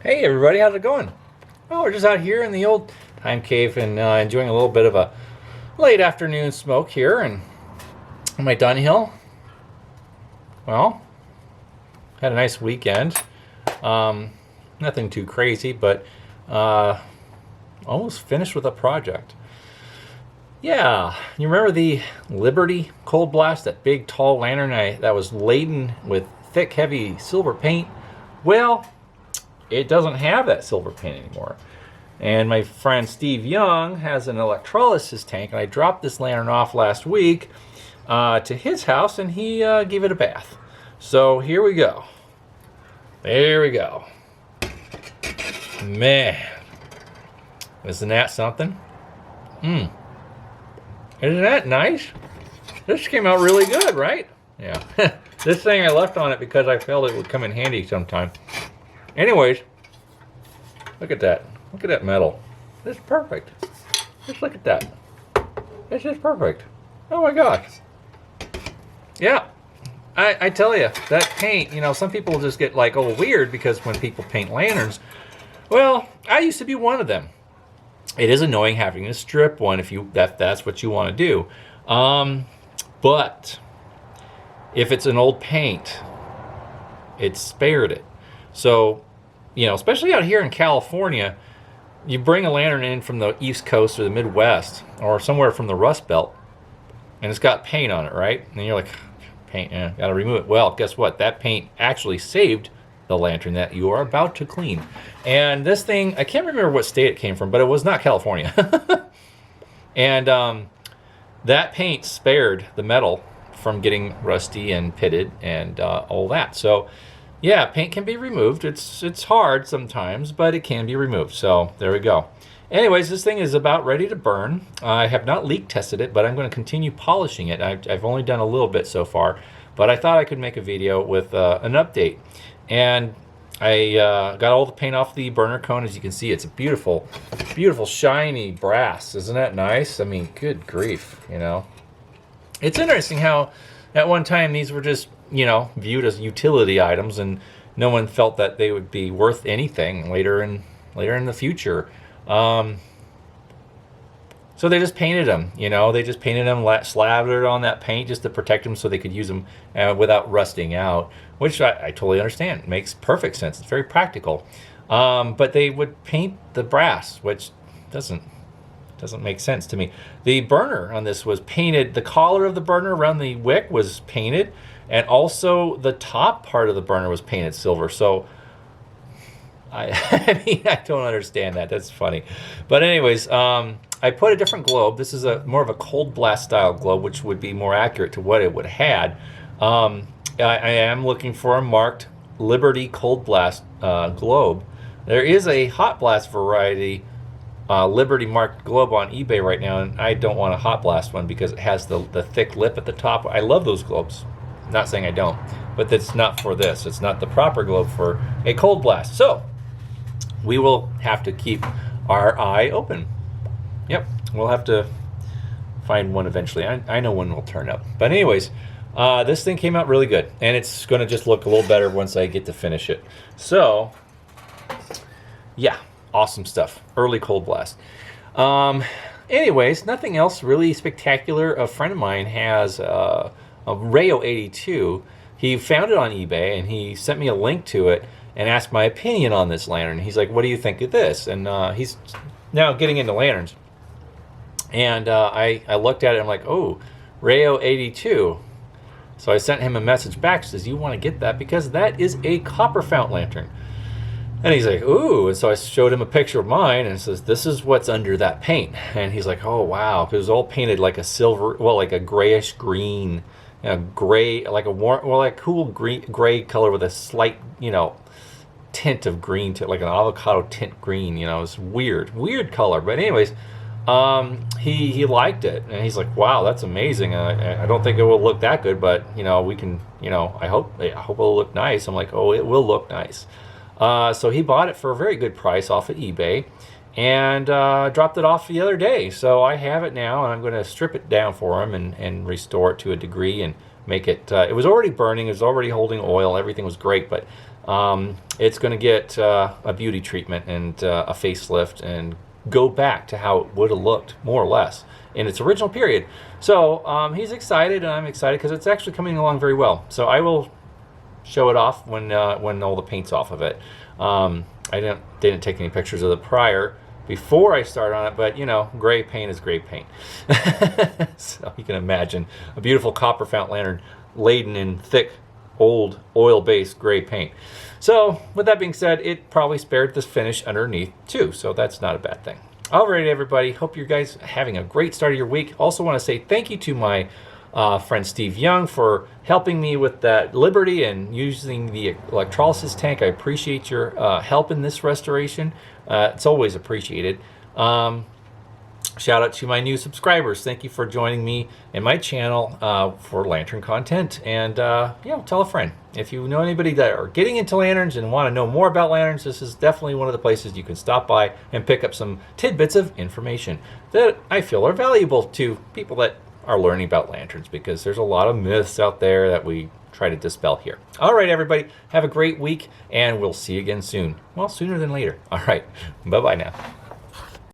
Hey everybody, how's it going? Well, we're just out here in the old time cave and enjoying a little bit of a late afternoon smoke here. And am I done hill? Well, had a nice weekend. Nothing too crazy, but almost finished with a project. Yeah, you remember the Liberty Cold Blast, that big tall lantern that was laden with thick, heavy silver paint? Well, it doesn't have that silver paint anymore. And my friend Steve Young has an electrolysis tank, and I dropped this lantern off last week to his house, and he gave it a bath. So here we go. There we go. Man, isn't that something? Isn't that nice? This came out really good, right? Yeah. This thing I left on it because I felt it would come in handy sometime. Anyways, look at that. Look at that metal. It's perfect. Just look at that. It's just perfect. Oh my gosh. Yeah. I tell you, that paint, some people just get like, oh, weird because when people paint lanterns, well, I used to be one of them. It is annoying having to strip one if that's what you want to do. But if it's an old paint, it spared it. So, especially out here in California, you bring a lantern in from the East Coast or the Midwest or somewhere from the Rust Belt, and it's got paint on it, right? And you're like, paint, gotta remove it. Well, guess what? That paint actually saved the lantern that you are about to clean. And this thing, I can't remember what state it came from, but it was not California. And that paint spared the metal from getting rusty and pitted and all that. So yeah, paint can be removed. It's hard sometimes, but it can be removed. So there we go. Anyways, this thing is about ready to burn. I have not leak tested it, but I'm going to continue polishing it. I've only done a little bit so far, but I thought I could make a video with an update. And I got all the paint off the burner cone. As you can see, it's a beautiful, beautiful shiny brass. Isn't that nice? I mean, good grief, It's interesting how at one time these were just, viewed as utility items, and no one felt that they would be worth anything later in the future. So they just painted them, they just painted them, slathered on that paint just to protect them so they could use them without rusting out, which I totally understand. It makes perfect sense. It's very practical. But they would paint the brass, which doesn't make sense to me. The burner on this was painted. The collar of the burner around the wick was painted, and also the top part of the burner was painted silver. So I don't understand that. That's funny. But anyways, I put a different globe. This is more of a cold blast style globe, which would be more accurate to what it would have had. I am looking for a marked Liberty cold blast globe. There is a hot blast variety Liberty marked globe on eBay right now, and I don't want a hot blast one because it has the thick lip at the top. I love those globes. Not saying I don't, but that's not for this. It's not the proper globe for a cold blast. So we will have to keep our eye open. Yep, we'll have to find one eventually. I know one will turn up. But anyways, this thing came out really good, and it's going to just look a little better once I get to finish it. So, yeah, awesome stuff. Early cold blast. Anyways, nothing else really spectacular. A friend of mine has a Rayo 82. He found it on eBay, and he sent me a link to it and asked my opinion on this lantern. He's like, what do you think of this? And he's now getting into lanterns. And I looked at it, and I'm like, oh, Rayo 82. So I sent him a message back. Says, you want to get that because that is a copper fount lantern. And he's like, ooh. And so I showed him a picture of mine and says, this is what's under that paint. And he's like, oh, wow. Because it was all painted like a silver, well, like a grayish green, gray, like a warm, well, like cool green, gray color with a slight, tint of green, to like an avocado tint green. It's weird color. But anyways, he liked it, and he's like, wow, that's amazing. I don't think it will look that good, but we can, I hope it'll look nice. I'm like, oh, it will look nice. So he bought it for a very good price off of eBay, and dropped it off the other day. So I have it now, and I'm going to strip it down for him and restore it to a degree and make it. It was already burning, it was already holding oil, everything was great, but it's going to get a beauty treatment and a facelift and go back to how it would have looked, more or less, in its original period. So he's excited, and I'm excited because it's actually coming along very well. So I will show it off when all the paint's off of it. I didn't take any pictures of the prior before I start on it, but you know, gray paint is gray paint. So you can imagine a beautiful copper fountain lantern laden in thick, old, oil-based gray paint. So with that being said, it probably spared this finish underneath too, so that's not a bad thing. Alright, everybody, hope you guys are having a great start of your week. Also want to say thank you to my friend Steve Young for helping me with that Liberty and using the electrolysis tank. I appreciate your help in this restoration. It's always appreciated. Shout out to my new subscribers. Thank you for joining me and my channel for lantern content. And tell a friend. If you know anybody that are getting into lanterns and want to know more about lanterns, this is definitely one of the places you can stop by and pick up some tidbits of information that I feel are valuable to people that are learning about lanterns, because there's a lot of myths out there that we try to dispel here. All right, everybody, have a great week, and we'll see you again soon. Well, sooner than later. All right, bye-bye now.